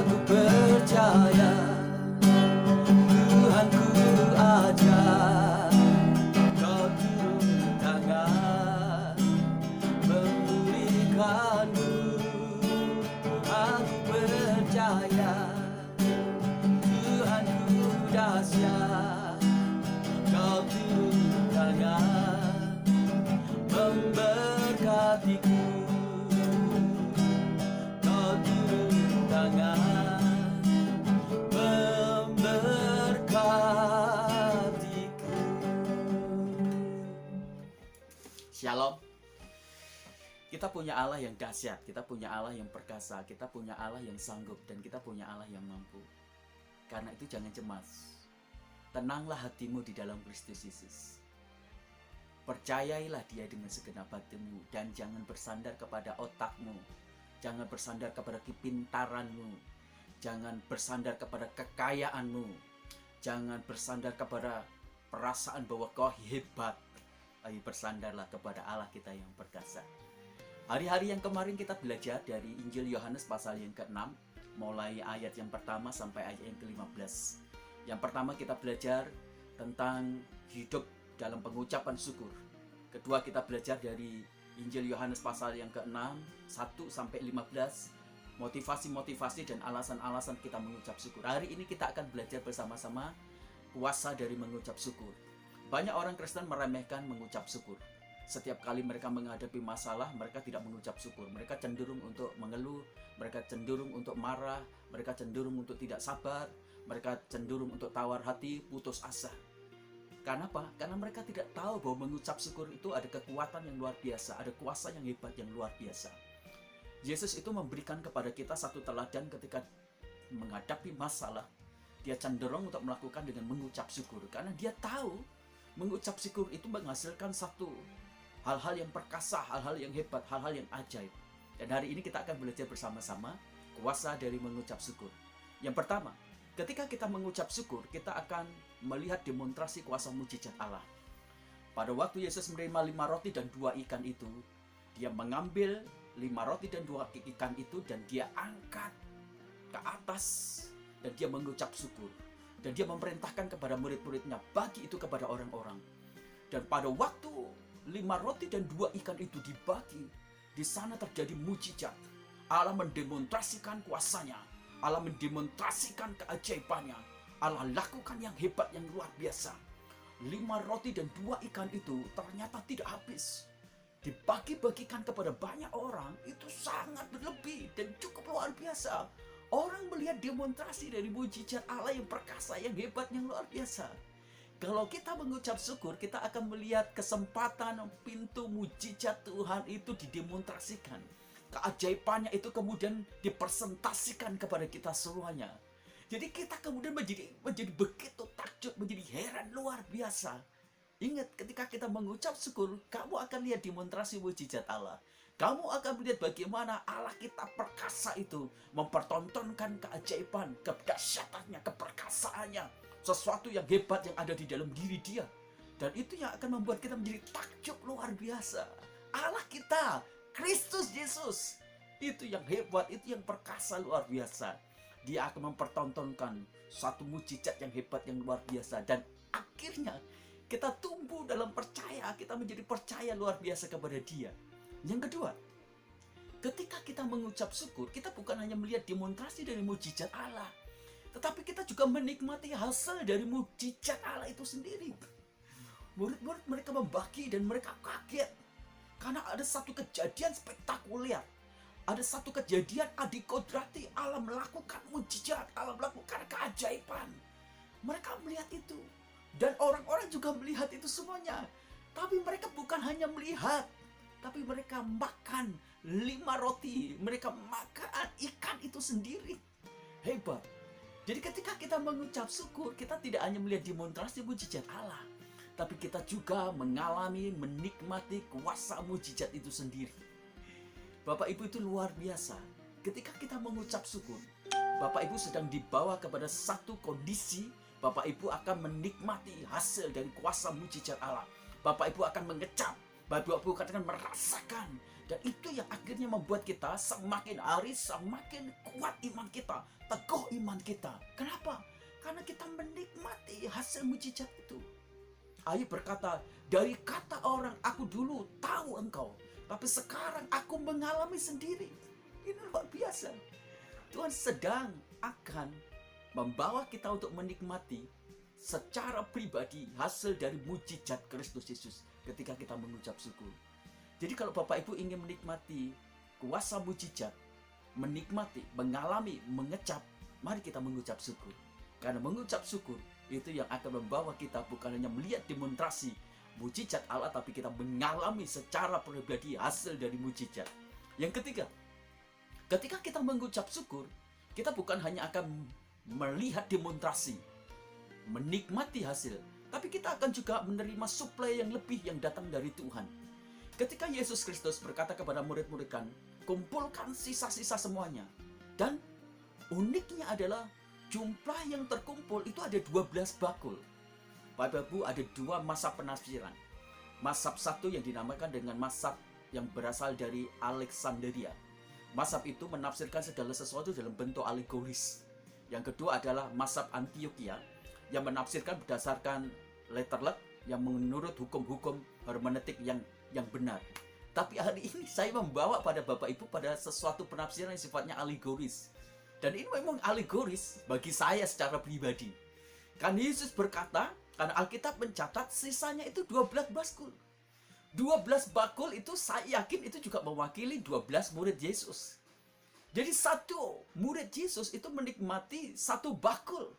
Aku percaya Tuhanku ajar Kau turun tangan memulihkanku. Aku percaya Tuhanku dahsyat, Kau turun tangan memberkatiku. Kau turun tangan memberkatiku. Shalom. Kita punya Allah yang dahsyat, kita punya Allah yang perkasa, kita punya Allah yang sanggup, dan kita punya Allah yang mampu. Karena itu jangan cemas. Tenanglah hatimu di dalam Kristus Yesus. Percayailah Dia dengan segenap hatimu, dan jangan bersandar kepada otakmu. Jangan bersandar kepada kepintaranmu. Jangan bersandar kepada kekayaanmu. Jangan bersandar kepada perasaan bahwa kau hebat. Tapi bersandarlah kepada Allah kita yang perkasa. Hari-hari yang kemarin kita belajar dari Injil Yohanes pasal yang ke-6, mulai ayat yang pertama sampai ayat yang ke-15. Yang pertama kita belajar tentang hidup dalam pengucapan syukur. Kedua kita belajar dari Injil Yohanes pasal yang ke-6, 1 sampai 15, motivasi-motivasi dan alasan-alasan kita mengucap syukur. Hari ini kita akan belajar bersama-sama kuasa dari mengucap syukur. Banyak orang Kristen meremehkan mengucap syukur. Setiap kali mereka menghadapi masalah, mereka tidak mengucap syukur. Mereka cenderung untuk mengeluh, mereka cenderung untuk marah, mereka cenderung untuk tidak sabar, mereka cenderung untuk tawar hati, putus asa. Karena apa? Karena mereka tidak tahu bahwa mengucap syukur itu ada kekuatan yang luar biasa, ada kuasa yang hebat yang luar biasa. Yesus itu memberikan kepada kita satu teladan ketika menghadapi masalah. Dia cenderung untuk melakukan dengan mengucap syukur. Karena dia tahu mengucap syukur itu menghasilkan satu hal-hal yang perkasa, hal-hal yang hebat, hal-hal yang ajaib. Dan hari ini kita akan belajar bersama-sama kuasa dari mengucap syukur. Yang pertama, ketika kita mengucap syukur, kita akan melihat demonstrasi kuasa mujizat Allah. Pada waktu Yesus menerima 5 roti dan 2 ikan itu, dia mengambil 5 roti dan 2 ikan itu dan dia angkat ke atas dan dia mengucap syukur. Dan dia memerintahkan kepada murid-muridnya, bagi itu kepada orang-orang. Dan pada waktu 5 roti dan 2 ikan itu dibagi, di sana terjadi mujizat. Allah mendemonstrasikan kuasanya. Allah mendemonstrasikan keajaibannya. Allah lakukan yang hebat, yang luar biasa. 5 roti dan 2 ikan itu ternyata tidak habis. Dibagi-bagikan kepada banyak orang, itu sangat berlebih dan cukup luar biasa. Orang melihat demonstrasi dari mujizat Allah yang perkasa, yang hebat, yang luar biasa. Kalau kita mengucap syukur, kita akan melihat kesempatan pintu mujizat Tuhan itu didemonstrasikan. Keajaibannya itu kemudian dipresentasikan kepada kita semuanya. Jadi kita kemudian menjadi begitu takjub, menjadi heran luar biasa. Ingat, ketika kita mengucap syukur, kamu akan lihat demonstrasi mujizat Allah. Kamu akan melihat bagaimana Allah kita perkasa itu mempertontonkan keajaiban, kedahsyatannya, keperkasaannya, sesuatu yang hebat yang ada di dalam diri dia. Dan itu yang akan membuat kita menjadi takjub luar biasa. Allah kita, Kristus Yesus, itu yang hebat, itu yang perkasa luar biasa. Dia akan mempertontonkan satu mujizat yang hebat, yang luar biasa. Dan akhirnya kita tumbuh dalam percaya, kita menjadi percaya luar biasa kepada Dia. Yang kedua, ketika kita mengucap syukur, kita bukan hanya melihat demonstrasi dari mujizat Allah, tetapi kita juga menikmati hasil dari mujizat Allah itu sendiri. Murid-murid mereka membagi dan mereka kaget. Karena ada satu kejadian spektakuler. Ada satu kejadian adikodrati, Allah melakukan mujizat, Allah melakukan keajaiban. Mereka melihat itu. Dan orang-orang juga melihat itu semuanya. Tapi mereka bukan hanya melihat, tapi mereka makan 5 roti. Mereka makan ikan itu sendiri. Hebat. Jadi ketika kita mengucap syukur, kita tidak hanya melihat demonstrasi mujizat Allah, tapi kita juga mengalami, menikmati kuasa mujizat itu sendiri. Bapak Ibu, itu luar biasa. Ketika kita mengucap syukur, Bapak Ibu sedang dibawa kepada satu kondisi. Bapak Ibu akan menikmati hasil dari kuasa mujizat Allah. Bapak Ibu akan mengecap, Bapak Ibu akan merasakan Dan itu yang akhirnya membuat kita semakin hari semakin kuat iman kita, teguh iman kita. Kenapa? Karena kita menikmati hasil mujizat itu. Ayub berkata, dari kata orang aku dulu tahu engkau, tapi sekarang aku mengalami sendiri. Ini luar biasa. Tuhan sedang akan membawa kita untuk menikmati secara pribadi hasil dari mujizat Kristus Yesus ketika kita mengucap syukur. Jadi kalau Bapak Ibu ingin menikmati kuasa mujizat, menikmati, mengalami, mengecap, mari kita mengucap syukur. Karena mengucap syukur itu yang akan membawa kita bukan hanya melihat demonstrasi mujizat Allah, tapi kita mengalami secara pribadi hasil dari mujizat. Yang ketiga, ketika kita mengucap syukur, kita bukan hanya akan melihat demonstrasi, menikmati hasil, tapi kita akan juga menerima suplai yang lebih yang datang dari Tuhan. Ketika Yesus Kristus berkata kepada murid-murid kan, kumpulkan sisa-sisa semuanya. Dan uniknya adalah jumlah yang terkumpul itu ada 12 bakul. Bapak Ibu, ada dua mazhab penafsiran. Mazhab satu yang dinamakan dengan mazhab yang berasal dari Alexandria. Mazhab itu menafsirkan segala sesuatu dalam bentuk alegoris. Yang kedua adalah mazhab Antioquia yang menafsirkan berdasarkan letterlet yang menurut hukum-hukum hermeneutik yang benar. Tapi hari ini saya membawa pada Bapak Ibu pada sesuatu penafsiran yang sifatnya alegoris. Dan ini memang alegoris bagi saya secara pribadi. Kan Yesus berkata, karena Alkitab mencatat sisanya itu 12 bakul. 12 bakul itu saya yakin itu juga mewakili 12 murid Yesus. Jadi satu murid Yesus itu menikmati satu bakul.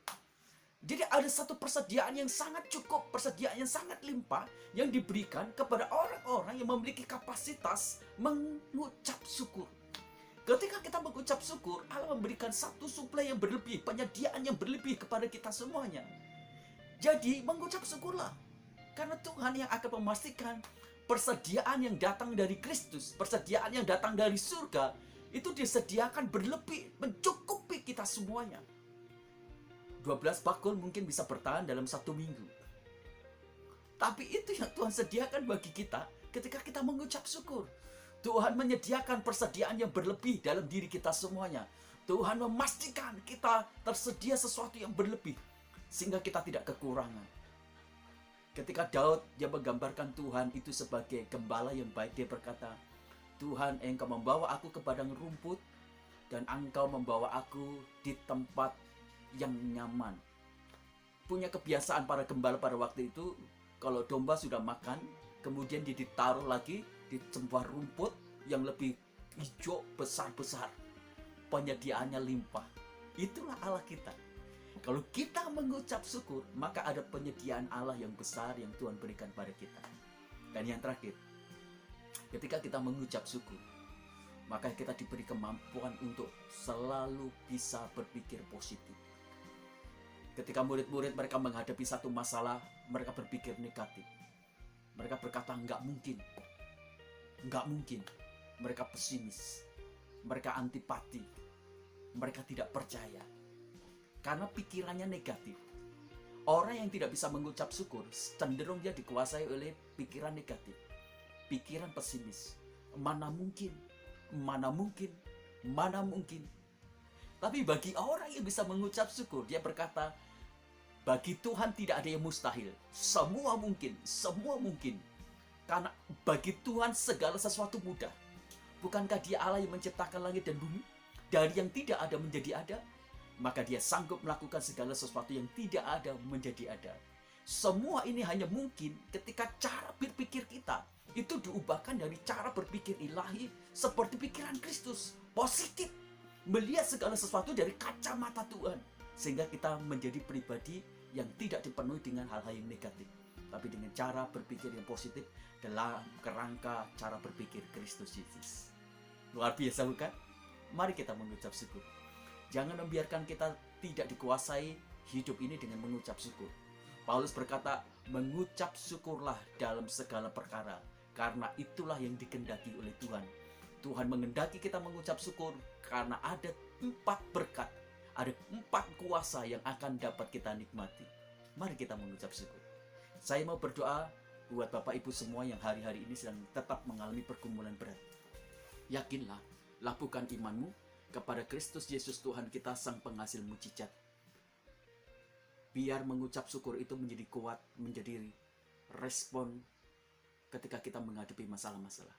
Jadi ada satu persediaan yang sangat cukup, persediaan yang sangat limpah yang diberikan kepada orang-orang yang memiliki kapasitas mengucap syukur. Ketika kita mengucap syukur, Allah memberikan satu suplai yang berlebih, penyediaan yang berlebih kepada kita semuanya. Jadi mengucap syukurlah, karena Tuhan yang akan memastikan persediaan yang datang dari Kristus, persediaan yang datang dari surga, itu disediakan berlebih, mencukupi kita semuanya. 12 bakul mungkin bisa bertahan dalam 1 minggu. Tapi itu yang Tuhan sediakan bagi kita ketika kita mengucap syukur. Tuhan menyediakan persediaan yang berlebih dalam diri kita semuanya. Tuhan memastikan kita tersedia sesuatu yang berlebih, sehingga kita tidak kekurangan. Ketika Daud dia menggambarkan Tuhan itu sebagai gembala yang baik, dia berkata, Tuhan, engkau membawa aku ke padang rumput, dan engkau membawa aku di tempat yang nyaman. Punya kebiasaan para gembala pada waktu itu, kalau domba sudah makan, kemudian dia ditaruh lagi di sebuah rumput yang lebih hijau besar-besar. Penyediaannya limpah. Itulah Allah kita. Kalau kita mengucap syukur, maka ada penyediaan Allah yang besar yang Tuhan berikan pada kita. Dan yang terakhir, ketika kita mengucap syukur, maka kita diberi kemampuan untuk selalu bisa berpikir positif. Ketika murid-murid mereka menghadapi satu masalah, mereka berpikir negatif. Mereka berkata, enggak mungkin. Enggak mungkin. Mereka pesimis. Mereka antipati. Mereka tidak percaya. Karena pikirannya negatif. Orang yang tidak bisa mengucap syukur, cenderung dia dikuasai oleh pikiran negatif. Pikiran pesimis. Mana mungkin? Mana mungkin? Mana mungkin? Tapi bagi orang yang bisa mengucap syukur, dia berkata, bagi Tuhan tidak ada yang mustahil. Semua mungkin, semua mungkin. Karena bagi Tuhan segala sesuatu mudah. Bukankah Dia Allah yang menciptakan langit dan bumi? Dari yang tidak ada menjadi ada. Maka Dia sanggup melakukan segala sesuatu yang tidak ada menjadi ada. Semua ini hanya mungkin ketika cara berpikir kita itu diubahkan dari cara berpikir ilahi seperti pikiran Kristus. Positif. Melihat segala sesuatu dari kacamata Tuhan. Sehingga kita menjadi pribadi yang tidak dipenuhi dengan hal-hal yang negatif, tapi dengan cara berpikir yang positif dalam kerangka cara berpikir Kristus Yesus. Luar biasa bukan? Mari kita mengucap syukur. Jangan membiarkan kita tidak dikuasai hidup ini dengan mengucap syukur. Paulus berkata, mengucap syukurlah dalam segala perkara, karena itulah yang dikehendaki oleh Tuhan. Tuhan menghendaki kita mengucap syukur karena ada 4 berkat. Ada 4 kuasa yang akan dapat kita nikmati. Mari kita mengucap syukur. Saya mau berdoa buat Bapak Ibu semua yang hari-hari ini sedang tetap mengalami pergumulan berat. Yakinlah, lakukan imanmu kepada Kristus Yesus Tuhan kita, Sang Penghasil mujizat. Biar mengucap syukur itu menjadi kuat, menjadi respon ketika kita menghadapi masalah-masalah.